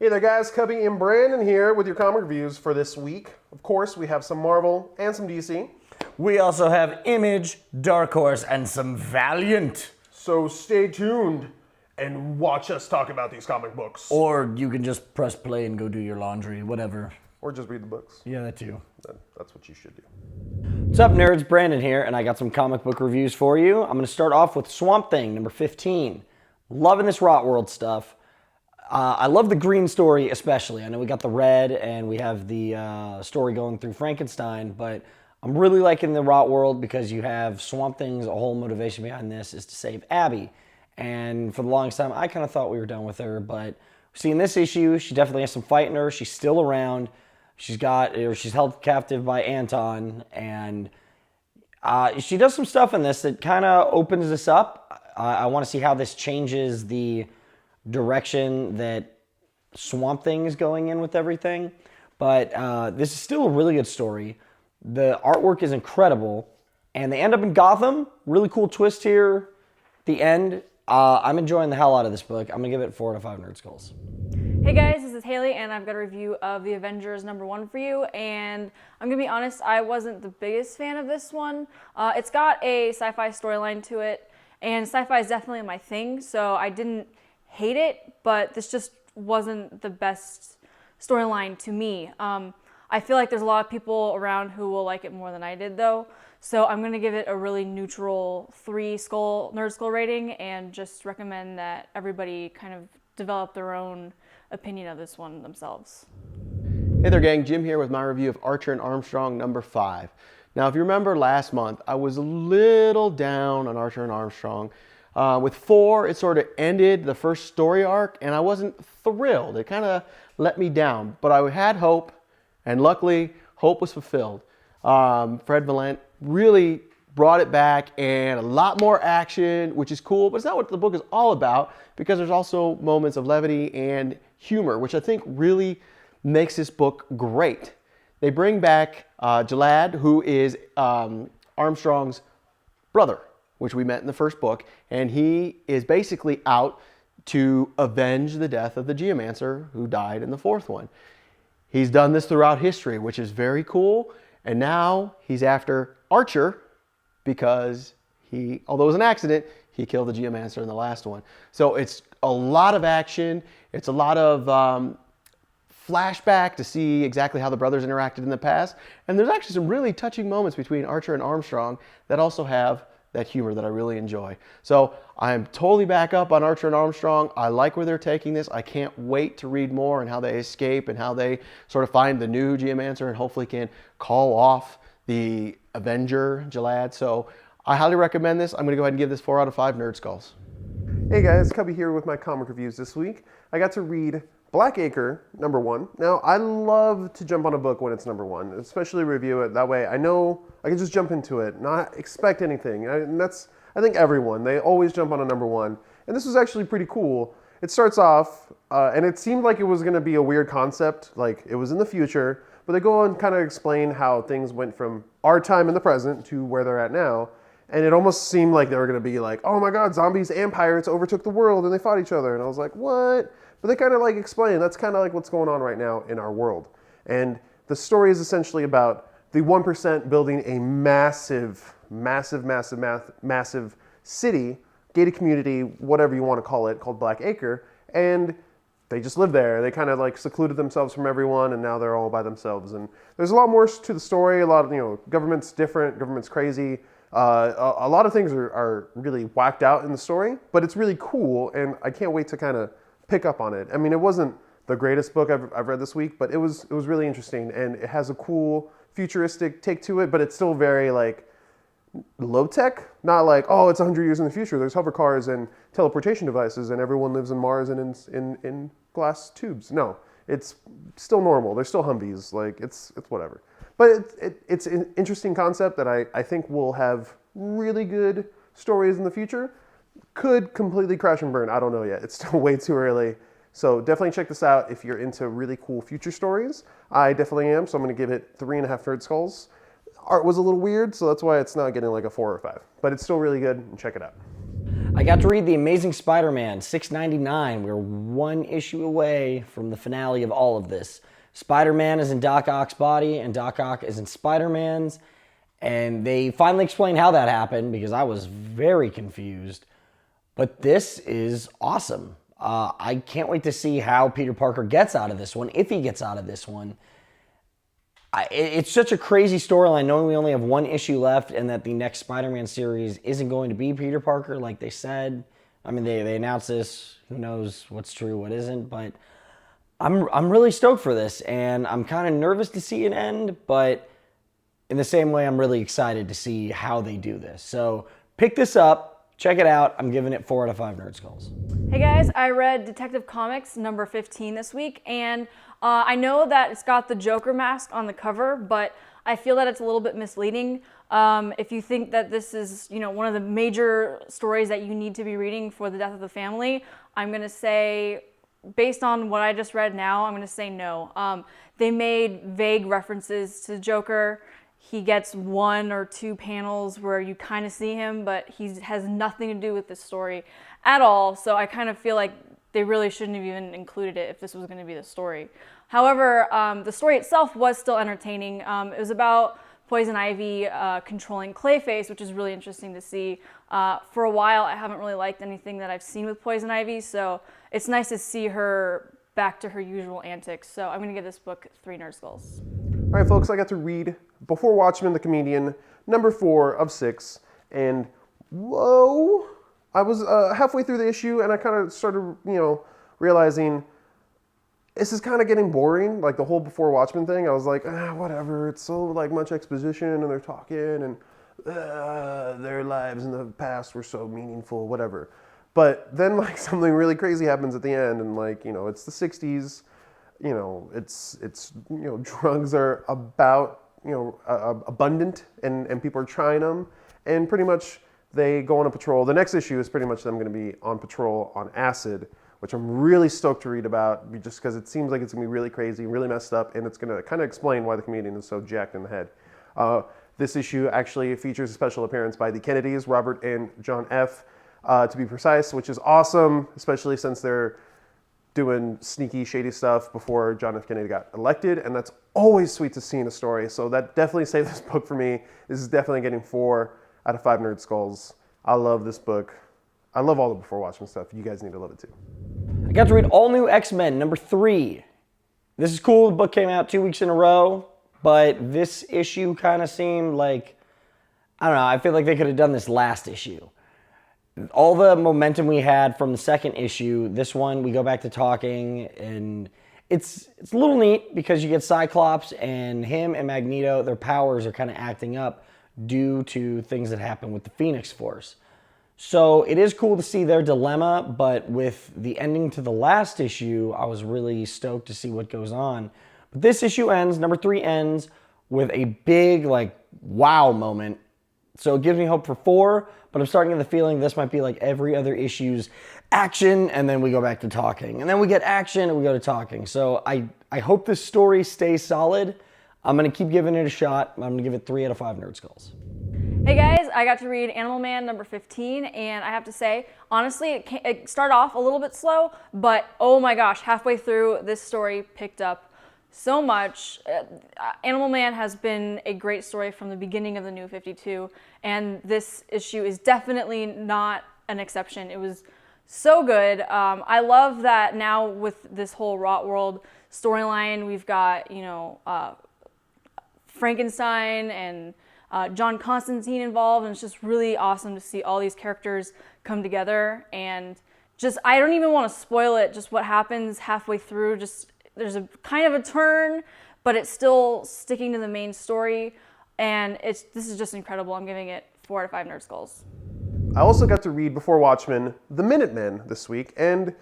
Hey there guys, Cubby and Brandon here with your comic reviews for this week. Of course, we have some Marvel and some DC. We also have Image, Dark Horse, and some Valiant. So stay tuned and watch us talk about these comic books. Or you can just press play and go do your laundry, whatever. Or just read the books. Yeah, that too. That's what you should do. What's up, nerds? Brandon here, and I got some comic book reviews for you. I'm going to start off with Swamp Thing, number 15. Loving this Rot World stuff. I love the green story especially. I know we got the red and we have the story going through Frankenstein, but I'm really liking the Rot World because you have Swamp Thing's whole motivation behind this is to save Abby. And for the longest time, I kind of thought we were done with her, but seeing this issue, she definitely has some fight in her. She's still around. She's held captive by Anton, and she does some stuff in this that kind of opens this up. I want to see how this changes the direction that Swamp Thing is going in with everything. But this is still a really good story. The artwork is incredible, and they end up in Gotham. Really cool twist here at the end. I'm enjoying the hell out of this book. I'm going to give it 4 out of 5 Nerd Skulls. Hey guys, this is Haley, and I've got a review of the Avengers #1 for you, and I'm going to be honest, I wasn't the biggest fan of this one. It's got a sci-fi storyline to it, and sci-fi is definitely my thing, so I didn't hate it, but this just wasn't the best storyline to me. I feel like there's a lot of people around who will like it more than I did though, so I'm going to give it a really neutral 3 Nerd Skull rating and just recommend that everybody kind of develop their own opinion of this one themselves. Hey there gang, Jim here with my review of Archer and Armstrong number 5. Now if you remember last month, I was a little down on Archer and Armstrong. With 4, it sort of ended the first story arc, and I wasn't thrilled. It kind of let me down, but I had hope, and luckily, hope was fulfilled. Fred Valent really brought it back, and a lot more action, which is cool, but it's not what the book is all about, because there's also moments of levity and humor, which I think really makes this book great. They bring back Jalad, who is Armstrong's brother, which we met in the first book, and he is basically out to avenge the death of the Geomancer who died in the 4th one. He's done this throughout history, which is very cool, and now he's after Archer because although it was an accident, he killed the Geomancer in the last one. So it's a lot of action, it's a lot of flashback to see exactly how the brothers interacted in the past, and there's actually some really touching moments between Archer and Armstrong that also have that humor that I really enjoy. So I'm totally back up on Archer and Armstrong. I like where they're taking this. I can't wait to read more and how they escape and how they sort of find the new Geomancer and hopefully can call off the Avenger, Jalad. So I highly recommend this. I'm going to go ahead and give this 4 out of 5 Nerd Skulls. Hey guys, Cubby here with my comic reviews this week. I got to read Blackacre #1. Now, I love to jump on a book when it's #1, especially review it. That way I know I can just jump into it, not expect anything. And that's, I think everyone, they always jump on a #1. And this was actually pretty cool. It starts off, and it seemed like it was going to be a weird concept, like it was in the future, but they go and kind of explain how things went from our time in the present to where they're at now. And it almost seemed like they were going to be like, oh my god, zombies and pirates overtook the world and they fought each other. And I was like, what? But they kind of like explain, that's kind of like what's going on right now in our world. And the story is essentially about the 1% building a massive city, gated community, whatever you want to call it, called Blackacre. And they just live there. They kind of like secluded themselves from everyone, and now they're all by themselves. And there's a lot more to the story. A lot of, government's different, government's crazy. A lot of things are really whacked out in the story, but it's really cool, and I can't wait to kind of pick up on it. I mean, it wasn't the greatest book I've read this week, but it was really interesting, and it has a cool futuristic take to it, but it's still very like low tech. Not like, oh, it's 100 years in the future. There's hover cars and teleportation devices, and everyone lives in Mars and in glass tubes. No, it's still normal. There's still Humvees. Like it's whatever. But it's an interesting concept that I think will have really good stories in the future. Could completely crash and burn. I don't know yet. It's still way too early. So definitely check this out if you're into really cool future stories. I definitely am, so I'm going to give it 3.5 Nerd Skulls. Art was a little weird, so that's why it's not getting like a 4 or 5. But it's still really good, and check it out. I got to read The Amazing SpiderMan, $6.99. We're one issue away from the finale of all of this. Spider-Man is in Doc Ock's body, and Doc Ock is in Spider-Man's. And they finally explain how that happened, because I was very confused. But this is awesome. I can't wait to see how Peter Parker gets out of this one, if he gets out of this one. It's such a crazy storyline, knowing we only have one issue left and that the next Spider-Man series isn't going to be Peter Parker like they said. I mean, they announced this. Who knows what's true, what isn't. But I'm really stoked for this, and I'm kind of nervous to see it end, but in the same way, I'm really excited to see how they do this. So pick this up, check it out. I'm giving it 4 out of 5 Nerd Skulls. Hey guys, I read Detective Comics number 15 this week, and I know that it's got the Joker mask on the cover, but I feel that it's a little bit misleading. If you think that this is, one of the major stories that you need to be reading for the death of the family, I'm gonna say, based on what I just read now, I'm gonna say no. They made vague references to Joker. He gets 1 or 2 panels where you kind of see him, but he has nothing to do with this story at all. So I kind of feel like they really shouldn't have even included it if this was going to be the story. However, the story itself was still entertaining. It was about Poison Ivy controlling Clayface, which is really interesting to see. For a while, I haven't really liked anything that I've seen with Poison Ivy, so it's nice to see her back to her usual antics. So I'm going to give this book 3 Nerd Skulls. All right, folks, I got to read Before Watchmen, the Comedian, number 4 of 6, and whoa, I was halfway through the issue, and I kind of started, realizing this is kind of getting boring, like the whole Before Watchmen thing. I was like, whatever, it's so much exposition, and they're talking, and their lives in the past were so meaningful, whatever. But then something really crazy happens at the end, and it's the 60s. It's drugs are about abundant, and people are trying them, and pretty much they go on a patrol. The next issue is pretty much them going to be on patrol on acid, which I'm really stoked to read about, just because it seems like it's going to be really crazy, really messed up, and it's going to kind of explain why the comedian is so jacked in the head. This issue actually features a special appearance by the Kennedys, Robert and John F., to be precise, which is awesome, especially since they're doing sneaky, shady stuff before John F. Kennedy got elected, and that's always sweet to see in a story. So that definitely saved this book for me. This is definitely getting 4 out of 5 Nerd Skulls. I love this book. I love all the Before Watchmen stuff. You guys need to love it too. I got to read All New X-Men, number 3. This is cool. The book came out 2 weeks in a row, but this issue kind of seemed like, I don't know, I feel like they could have done this last issue. All the momentum we had from the second issue, this one we go back to talking, and it's a little neat because you get Cyclops and him and Magneto, their powers are kind of acting up due to things that happen with the Phoenix Force. So it is cool to see their dilemma, but with the ending to the last issue, I was really stoked to see what goes on. But this issue ends, number 3 ends, with a big, wow moment. So it gives me hope for 4, but I'm starting to get the feeling this might be like every other issue's action, and then we go back to talking. And then we get action, and we go to talking. So I hope this story stays solid. I'm going to keep giving it a shot. I'm going to give it 3 out of 5 Nerd Skulls. Hey guys, I got to read Animal Man number 15, and I have to say, honestly, it started off a little bit slow, but oh my gosh, halfway through, this story picked up so much. Animal Man has been a great story from the beginning of the New 52, and this issue is definitely not an exception. It was so good. I love that now with this whole Rot World storyline, we've got, Frankenstein and John Constantine involved, and it's just really awesome to see all these characters come together. And just, I don't even want to spoil it, just what happens halfway through. Just, there's a kind of a turn, but it's still sticking to the main story, and this is just incredible. I'm giving it 4 out of 5 Nerd Skulls. I also got to read Before Watchmen, The Minutemen this week, and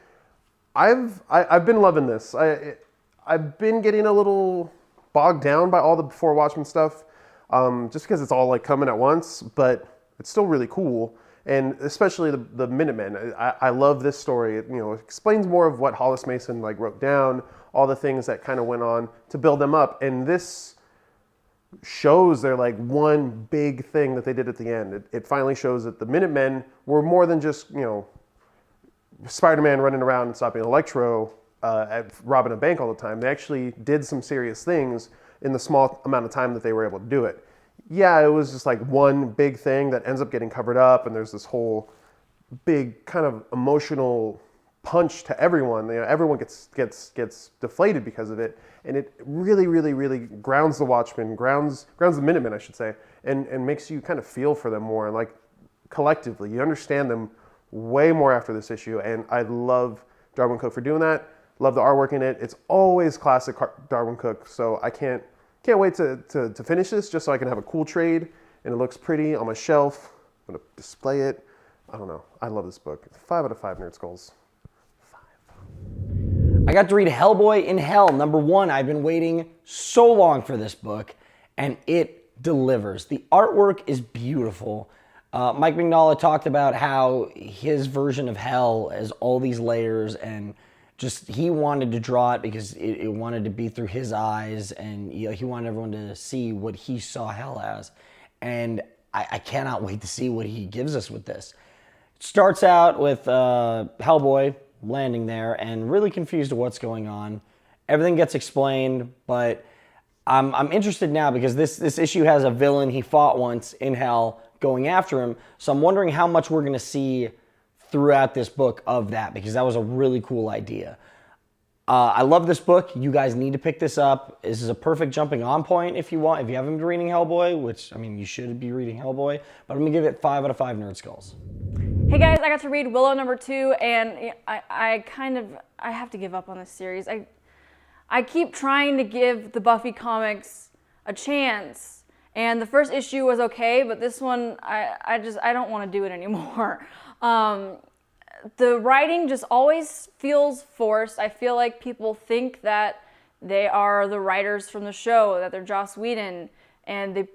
I've been loving this. I've been getting a little bogged down by all the Before Watchmen stuff, just because it's all coming at once, but it's still really cool. And especially the Minutemen. I love this story. It explains more of what Hollis Mason wrote down, all the things that kind of went on to build them up. And this shows their like one big thing that they did at the end. It finally shows that the Minutemen were more than just, you know, Spider-Man running around and stopping Electro at robbing a bank all the time. They actually did some serious things in the small amount of time that they were able to do it. Yeah, it was just like one big thing that ends up getting covered up, and there's this whole big kind of emotional punch to everyone. You know, everyone gets deflated because of it, and it really, really, really grounds the Watchmen, grounds the Minutemen, I should say, and makes you kind of feel for them more, and like collectively, you understand them way more after this issue. And I love Darwin Cook for doing that. Love the artwork in it. It's always classic Darwin Cook, so I can't wait to finish this just so I can have a cool trade and it looks pretty on my shelf. I'm gonna display it. I don't know. I love this book. 5 out of 5 Nerd Skulls. 5. I got to read Hellboy in Hell, #1. I've been waiting so long for this book, and it delivers. The artwork is beautiful. Mike Mignola talked about how his version of Hell has all these layers, and just he wanted to draw it because it wanted to be through his eyes, and you know, he wanted everyone to see what he saw Hell as. And I cannot wait to see what he gives us with this. It starts out with Hellboy landing there and really confused at what's going on. Everything gets explained, but I'm interested now because this issue has a villain he fought once in Hell going after him. So I'm wondering how much we're going to see throughout this book of that, because that was a really cool idea. I love this book. You guys need to pick this up. This is a perfect jumping on point if you want. If you haven't been reading Hellboy, which, I mean, you should be reading Hellboy, but I'm going to give it 5 out of 5 Nerd Skulls. Hey guys, I got to read Willow #2, and I have to give up on this series. I keep trying to give the Buffy comics a chance, and the first issue was okay, but this one, I don't want to do it anymore. The writing just always feels forced. I feel like people think that they are the writers from the show, that they're Joss Whedon, and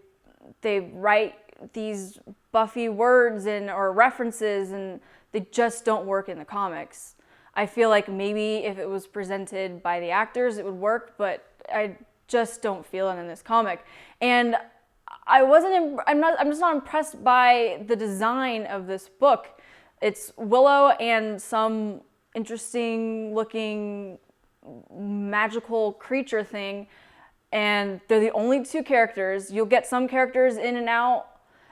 they write these Buffy words or references, and they just don't work in the comics. I feel like maybe if it was presented by the actors, it would work, but I just don't feel it in this comic. And I'm just not impressed by the design of this book. It's Willow and some interesting looking magical creature thing, and they're the only 2 characters. You'll get some characters in and out.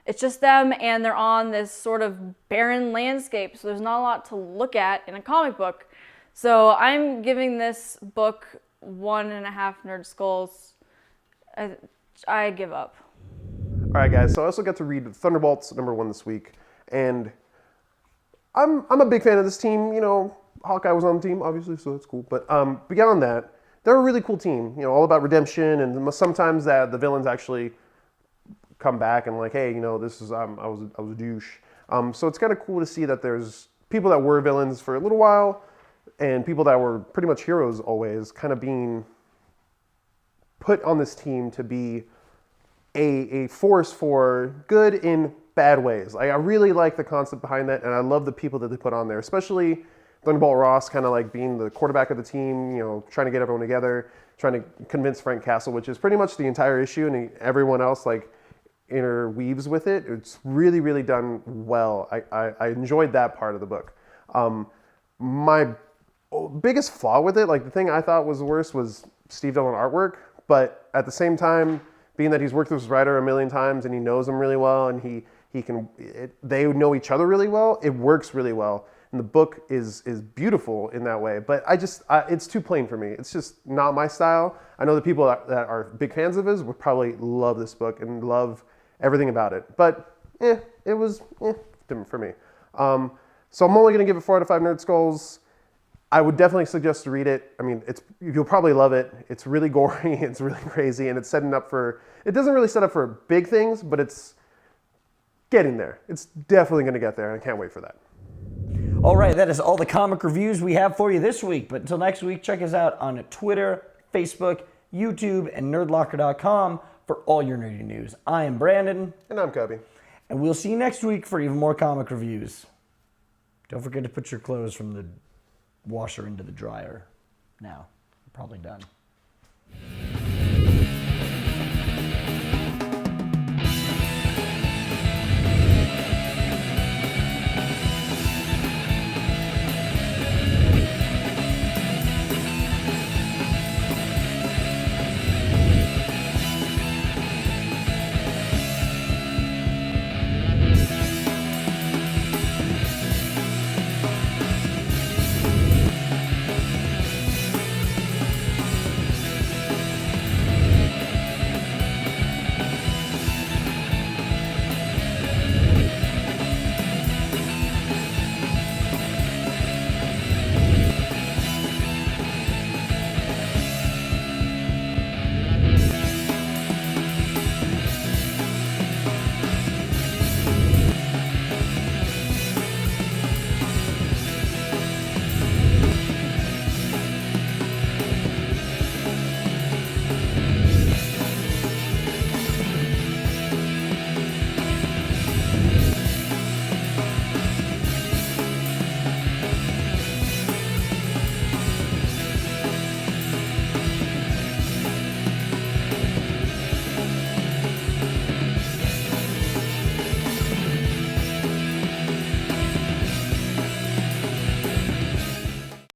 It's just them, and they're on this sort of barren landscape, so there's not a lot to look at in a comic book. So I'm giving this book 1.5 Nerd Skulls. I give up. All right, guys. So I also got to read Thunderbolts #1 this week, and I'm a big fan of this team. You know, Hawkeye was on the team, obviously, so that's cool. But beyond that, they're a really cool team. You know, all about redemption, and sometimes the villains actually come back and like, hey, you know, this is I was a douche. So it's kind of cool to see that there's people that were villains for a little while, and people that were pretty much heroes always, kind of being put on this team to be a force for good in bad ways. I really like the concept behind that, and I love the people that they put on there, especially Thunderbolt Ross kind of like being the quarterback of the team, you know, trying to get everyone together, trying to convince Frank Castle, which is pretty much the entire issue, and everyone else like interweaves with it. It's really, really done well. I enjoyed that part of the book. My biggest flaw with it, like the thing I thought was the worst, was Steve Dillon artwork, but at the same time, being that he's worked with his writer a million times and he knows him really well, and they know each other really well, it works really well. And the book is beautiful in that way, but it's too plain for me. It's just not my style. I know the people that are big fans of his would probably love this book and love everything about it, but it was different for me. So I'm only going to give it 4 out of 5 Nerd Skulls. I would definitely suggest to read it. I mean, you'll probably love it. It's really gory, it's really crazy, and it doesn't really set up for big things, but it's getting there. It's definitely going to get there, and I can't wait for that. All right, that is all the comic reviews we have for you this week. But until next week, check us out on Twitter, Facebook, YouTube, and nerdlocker.com for all your nerdy news. I am Brandon. And I'm Cubby. And we'll see you next week for even more comic reviews. Don't forget to put your clothes from the washer into the dryer. Now, you're probably done.